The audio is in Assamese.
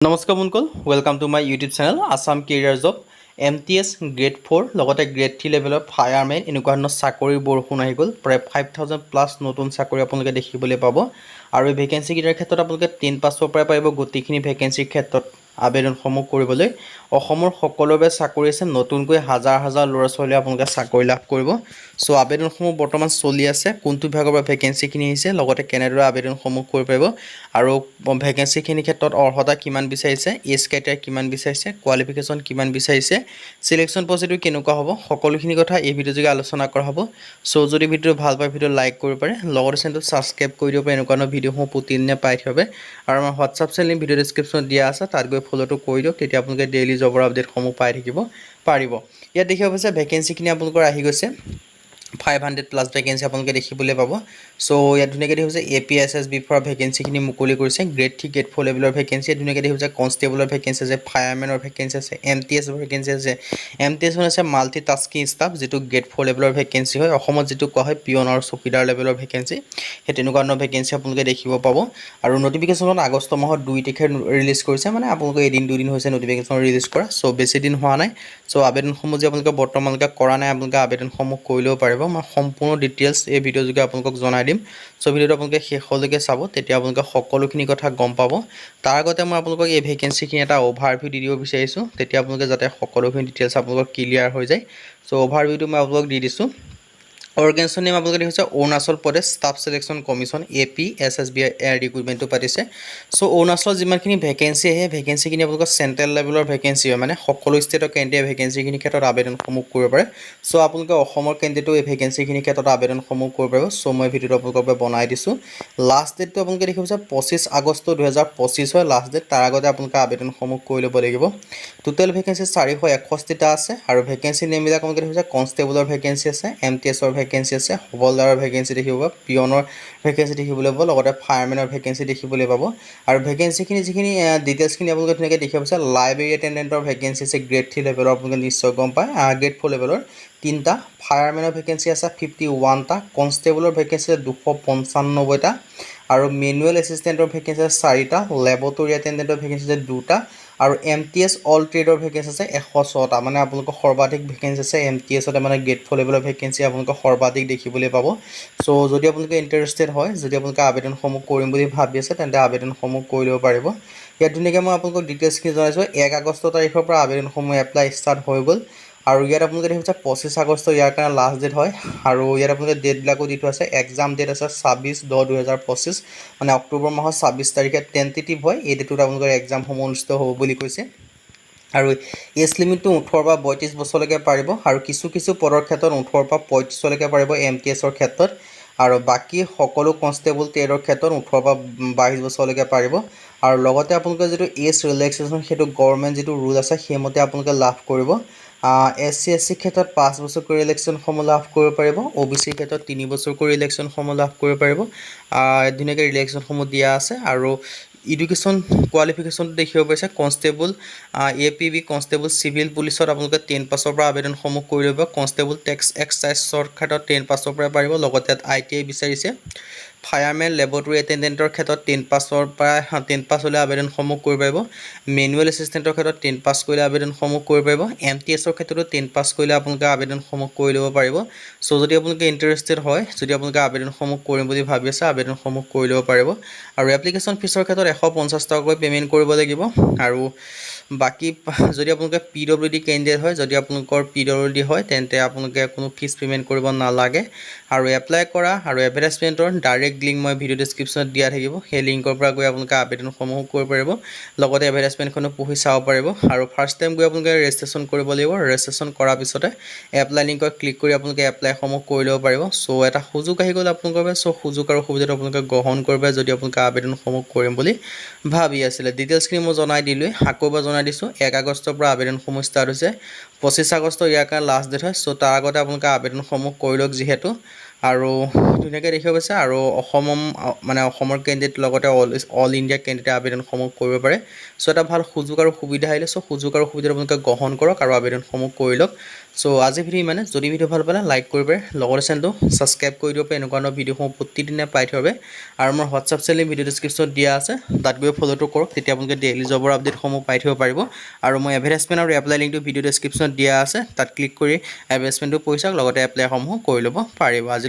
নমস্কাৰ বন্ধুসকল, welcome to my YouTube channel Assam career job. MTS grade 4 লগতে গ্ৰেড 3 লেভেলৰ ফায়াৰমেন এনেকুৱা ধৰণৰ চাকৰিৰ বৰষুণ আহি গ'ল। প্ৰায় 5000 প্লাছ নতুন চাকৰি আপোনালোকে দেখিবলৈ পাব। আৰু এই ভেকেঞ্চিকেইটাৰ ক্ষেত্ৰত আপোনালোকে 10 পাছৰ পৰাই পাৰিব গোটেইখিনি ভেকেঞ্চিৰ ক্ষেত্ৰত আবেদনসমূহ কৰিবলৈ। অসমৰ সকলোৰে চাকৰি আছে, নতুনকৈ হাজাৰ হাজাৰ ল'ৰা ছোৱালীয়ে আপোনালোকে চাকৰি লাভ কৰিব। চ' আবেদনসমূহ বৰ্তমান চলি আছে, কোনটো বিভাগৰ পৰা ভেকেঞ্চিখিনি আহিছে, লগতে কেনেদৰে আবেদনসমূহ কৰিব পাৰিব আৰু ভেকেঞ্চিখিনিৰ ক্ষেত্ৰত অৰ্হতা কিমান বিচাৰিছে, এজ ক্ৰাইটেৰিয়া কিমান বিচাৰিছে, কোৱালিফিকেশ্যন কিমান বিচাৰিছে, চিলেকশ্যন প্ৰচিডিউৰ কেনেকুৱা হ'ব, সকলোখিনি কথা এই ভিডিঅ' যোগে আলোচনা কৰা হ'ব। চ' যদি ভিডিঅ'টো ভাল পায় ভিডিঅ' লাইক কৰিব পাৰে, লগতে চেনেলটো ছাবস্ক্ৰাইব কৰি দিব পাৰে এনেকুৱা ধৰণৰ ভিডিঅ'সমূহ প্ৰতিদিনে পাই থাকিব। আৰু আমাৰ হোৱাটছআপ চেনেল ভিডিঅ' ডেছক্ৰিপশ্যনত দিয়া আছে, তাত গৈ ফ'ল'টো কৰি দিয়ক, তেতিয়া আপোনালোকে ডেইলি জবৰ আপডেটসমূহ পাই থাকিব পাৰিব। ইয়াত দেখিব পাইছে ভেকেঞ্চিখিনি আপোনালোকৰ আহি গৈছে। 500 প্লাছ ভেকেঞ্চি আপোনালোকে দেখিবলৈ পাব। চ' ইয়াত ধুনীয়াকৈ দেখিছে APSSB পৰা ভেকেঞ্চিখিনি মুকলি কৰিছে। গ্ৰেড 3 গ্ৰেড 4 লেভেলৰ ভেকেঞ্চি ধুনীয়াকৈ দেখিছে। কনষ্টেবলৰ ভেকেঞ্চি আছে, ফায়াৰমেনৰ ভেকেঞ্চি আছে, MTSৰ ভেকেঞ্চি আছে। MTS হৈছে মাল্টি টাস্কিং ষ্টাফ, যিটো গ্ৰেড 4 লেভেলৰ ভেকেঞ্চি হয়। অসমত যিটো কোৱা হয় পিয়ন আৰু চকীদাৰ লেভেলৰ ভেকেঞ্চি, সেই তেনেকুৱা ধৰণৰ ভেকেঞ্চি আপোনালোকে দেখিব পাব। আৰু নটিফিকেশ্যনত আগষ্ট মাহৰ 2 তাৰিখে ৰিলিজ কৰিছে, মানে আপোনালোকে এদিন দুদিন হৈছে নটিফিকেশ্যন ৰিলিজ কৰা। চ' বেছি দিন হোৱা নাই। চ' আবেদনসমূহ যে আপোনালোকে বৰ্তমানলৈকে কৰা নাই, আপোনালোকে আবেদনসমূহ কৰি ল'ব পাৰিব। মই সম্পূৰ্ণ ডিটেইলছ এই ভিডিঅ' যোগে আপোনালোকক জনাই দিম। চ' ভিডিঅ'টো আপোনালোকে শেষলৈকে চাব, তেতিয়া আপোনালোকে সকলোখিনি কথা গম পাব। তাৰ আগতে মই আপোনালোকক এই ভেকেঞ্চিখিনি এটা অভাৰভিউ দি দিব বিচাৰিছোঁ, তেতিয়া আপোনালোকে যাতে সকলোখিনি ডিটেইলছ আপোনালোকৰ ক্লিয়াৰ হৈ যায়। চ' অভাৰভিউটো মই আপোনালোকক দি দিছোঁ। অৰ্গেনাইজেশ্যন নেম আপোনালোকে দেখিছে Arunachal Pradesh staff selection commission, APSSBI ৰিক্ৰুটমেণ্টটো পাতিছে। চ' অৰুণাচলৰ যিমানখিনি ভেকেঞ্চি আহে, ভেকেঞ্চিখিনি আপোনালোকৰ চেণ্ট্ৰেল লেভেলৰ ভেকেঞ্চি হয়, মানে সকলো ষ্টেটৰ কেন্দ্ৰীয় ভেকেঞ্চিখিনিৰ ক্ষেত্ৰত আবেদনসমূহ কৰিব পাৰে। চ' আপোনালোকে অসমৰ কেন্দ্ৰীয়টো এই ভেকেঞ্চিখিনিৰ ক্ষেত্ৰত আবেদনসমূহ কৰিব পাৰিব। চ' মই ভিডিঅ'টো আপোনালোকৰ বাবে বনাই দিছোঁ। লাষ্ট ডেটটো আপোনালোকে দেখিব পাইছে 25 আগষ্ট 2025 হয় লাষ্ট ডেট। তাৰ আগতে আপোনালোকে আবেদনসমূহ কৰি ল'ব লাগিব। টোটেল ভেকেঞ্চি 461টা আছে। আৰু ভেকেঞ্চি নেমবিলাক আপোনালোকে দেখিছে কনষ্টেবলৰ ভেকেঞ্চি আছে, MTSৰ ভেকেঞ্চি আছে, হবলদাৰৰ ভেকেঞ্চি দেখিব পাব, পিয়নৰ ভেকেঞ্চি দেখিবলৈ পাব, লগতে ফায়াৰমেনৰ ভেকেঞ্চি দেখিবলৈ পাব। আৰু ভেকেঞ্চিখিনি যিখিনি ডিটেইলছখিনি আপোনালোকে ধুনীয়াকৈ দেখিব পাইছে। লাইব্ৰেৰী এটেণ্ডেণ্টৰ ভেকেঞ্চি আছে গ্ৰেড 3 লেভেলৰ, আপোনালোকে নিশ্চয় গম পায়। গ্ৰেড 4 লেভেলৰ 3টা, ফায়াৰমেনৰ ভেকেঞ্চি আছে 51টা, কনষ্টেবলৰ ভেকেঞ্চি আছে 295টা, আৰু মেনুৱেল এছিষ্টেণ্টৰ ভেকেঞ্চি আছে 4টা, লেবৰেটৰী এটেণ্ডেণ্টৰ ভেকেঞ্চি আছে 2টা, আৰু MTS অল ট্ৰেডৰ ভেকেঞ্চি আছে 106টা। মানে আপোনালোকৰ সৰ্বাধিক ভেকেঞ্চি আছে MTSতে, মানে গ্ৰেড 4 লেভেলৰ ভেকেঞ্চি আপোনালোকৰ সৰ্বাধিক দেখিবলৈ পাব। চ' যদি আপোনালোকে ইণ্টাৰেষ্টেড হয়, যদি আপোনালোকে আবেদনসমূহ কৰিম বুলি ভাবি আছে, তেন্তে আবেদনসমূহ কৰি ল'ব পাৰিব। ইয়াত ধুনীয়াকৈ মই আপোনালোকক ডিটেইলছখিনি জনাইছোঁ। 1 আগষ্ট তাৰিখৰ পৰা আবেদনসমূহ এপ্লাই ষ্টাৰ্ট হৈ গ'ল। আৰু ইয়াত আপোনালোকে দেখিছে 25 আগষ্ট ইয়াৰ কাৰণে লাষ্ট ডেট হয়। আৰু ইয়াত আপোনালোকে ডেটবিলাকো দি থোৱা আছে। এক্সাম ডেট আছে 26/10/2025, মানে অক্টোবৰ মাহৰ 26 তাৰিখে টেণ্টেটিভ হয়। এই ডেটত আপোনালোকৰ এক্সামসমূহ অনুষ্ঠিত হ'ব বুলি কৈছে। আৰু এজ লিমিটটো 18 পৰা 32 বছৰলৈকে পাৰিব। আৰু কিছু কিছু পদৰ ক্ষেত্ৰত 18 পৰা 35লৈকে পাৰিব MTSৰ ক্ষেত্ৰত। আৰু বাকী সকলো কনষ্টেবল ট্ৰেডৰ ক্ষেত্ৰত 18 পৰা 22 বছৰলৈকে পাৰিব। আৰু লগতে আপোনালোকৰ যিটো এজ ৰিলেক্সেশ্যন, সেইটো গভৰ্ণমেণ্ট যিটো ৰুল আছে সেইমতে আপোনালোকে লাভ কৰিব। SC SC ক্ষেত্ৰত 5 বছৰকৈ ৰিলেক্সেশ্যনসমূহ লাভ কৰিব পাৰিব। OBC ক্ষেত্ৰত 3 বছৰকৈ ৰিলেক্সেশ্যনসমূহ লাভ কৰিব পাৰিব। ধুনীয়াকৈ ৰিলেক্সেশ্যনসমূহ দিয়া আছে। আৰু এডুকেশ্যন কোৱালিফিকেশ্যনটো দেখিব পাৰিছে। কনষ্টেবল APB কনষ্টেবল চিভিল পুলিচত আপোনালোকে 10 পাছৰ পৰা আবেদনসমূহ কৰি ল'ব। কনষ্টেবল টেক্স এক্সাইজৰ ক্ষেত্ৰত 10 পাছৰ পৰা পাৰিব, লগতে ITI বিচাৰিছে। ফায়াৰমেন লেবৰেটৰী এটেণ্ডেণ্টৰ ক্ষেত্ৰত 10 পাছৰ পৰা 10 পাছ হ'লে আবেদনসমূহ কৰিব পাৰিব। মেনুৱেল এছিষ্টেণ্টৰ ক্ষেত্ৰত 10 পাছ কৰিলে আবেদনসমূহ কৰিব পাৰিব। MTSৰ ক্ষেত্ৰতো 10 পাছ কৰিলে আপোনালোকে আবেদনসমূহ কৰি ল'ব পাৰিব। চ' যদি আপোনালোকে ইণ্টাৰেষ্টেড হয়, যদি আপোনালোকে আবেদনসমূহ কৰিম বুলি ভাবি আছে, আবেদনসমূহ কৰি ল'ব পাৰিব। আৰু এপ্লিকেশ্যন ফিছৰ ক্ষেত্ৰত 150 টকাকৈ পে'মেণ্ট কৰিব লাগিব। আৰু বাকী যদি আপোনালোকে PWD কেণ্ডিডেট হয়, যদি আপোনালোকৰ PWD হয়, তেন্তে আপোনালোকে কোনো ফিজ পে'মেণ্ট কৰিব নালাগে। আৰু এপ্লাই কৰা আৰু এডভাৰটাইজমেণ্টৰ ডাইৰেক্ট লিংক মই ভিডিঅ' ডেছক্ৰিপশ্যনত দিয়া থাকিব। সেই লিংকৰ পৰা গৈ আপোনালোকে আবেদনসমূহ কৰিব পাৰিব, লগতে এডভাৰটাইজমেণ্টখনো পঢ়ি চাব পাৰিব। আৰু ফাৰ্ষ্ট টাইম গৈ আপোনালোকে ৰেজিষ্ট্ৰেশ্যন কৰিব লাগিব। ৰেজিষ্ট্ৰেশ্যন কৰাৰ পিছতে এপ্লাই লিংকত ক্লিক কৰি আপোনালোকে এপ্লাইসমূহ কৰি ল'ব পাৰিব। চ' এটা সুযোগ আহি গ'ল আপোনালোকৰ বাবে। চ' সুযোগ আৰু সুবিধাটো আপোনালোকে গ্ৰহণ কৰিব যদি আপোনালোকে আবেদনসমূহ কৰিম বুলি ভাবি আছিলে। ডিটেইলছখিনি মই জনাই দিলোঁৱেই, আকৌ এবাৰ জনাই দিছোঁ। 1 আগষ্টৰ পৰা আবেদনসমূহ ষ্টাৰ্ট হৈছে। 25 আগষ্ট ইয়াৰ কাৰণে লাষ্ট ডেট হয়। চ' তাৰ আগতে আপোনালোকে আবেদনসমূহ কৰি লওক যিহেতু। আৰু ধুনীয়াকৈ দেখিব পাইছে আৰু অসমৰ কেণ্ডিডেট লগতে অল ইণ্ডিয়া কেণ্ডিডেটে আবেদনসমূহ কৰিব পাৰে চ' এটা ভাল সুযোগ আৰু সুবিধা আহিলে চ' সুযোগ আৰু সুবিধা আপোনালোকে গ্ৰহণ কৰক আৰু আবেদনসমূহ কৰি লওক চ' আজি ভিডিঅ' ইমানে যদি ভিডিঅ' ভাল পালে লাইক কৰিব পাৰে লগতে চেনেলটো ছাবস্ক্ৰাইব কৰি দিব পাৰে এনেকুৱা ধৰণৰ ভিডিঅ'সমূহ প্ৰতিদিনে পাই থাকিব বাবে আৰু মোৰ হোৱাটছআপ চেনেল ভিডিঅ' ডেছক্ৰিপশ্যনত দিয়া আছে তাত গৈ ফ'ল'টো কৰক তেতিয়া আপোনালোকে ডেইলি জবৰ আপডেটসমূহ পাই থাকিব পাৰিব আৰু মই এডভাৰটাইজমেণ্ট আৰু এপ্লাই লিংকটো ভিডিঅ' ডেছক্ৰিপশ্যনত দিয়া আছে তাত ক্লিক কৰি এডভাৰটাইজমেণ্টটো পঢ়ি চাওক লগতে এপ্লাইসমূহ কৰি ল'ব পাৰিব আজি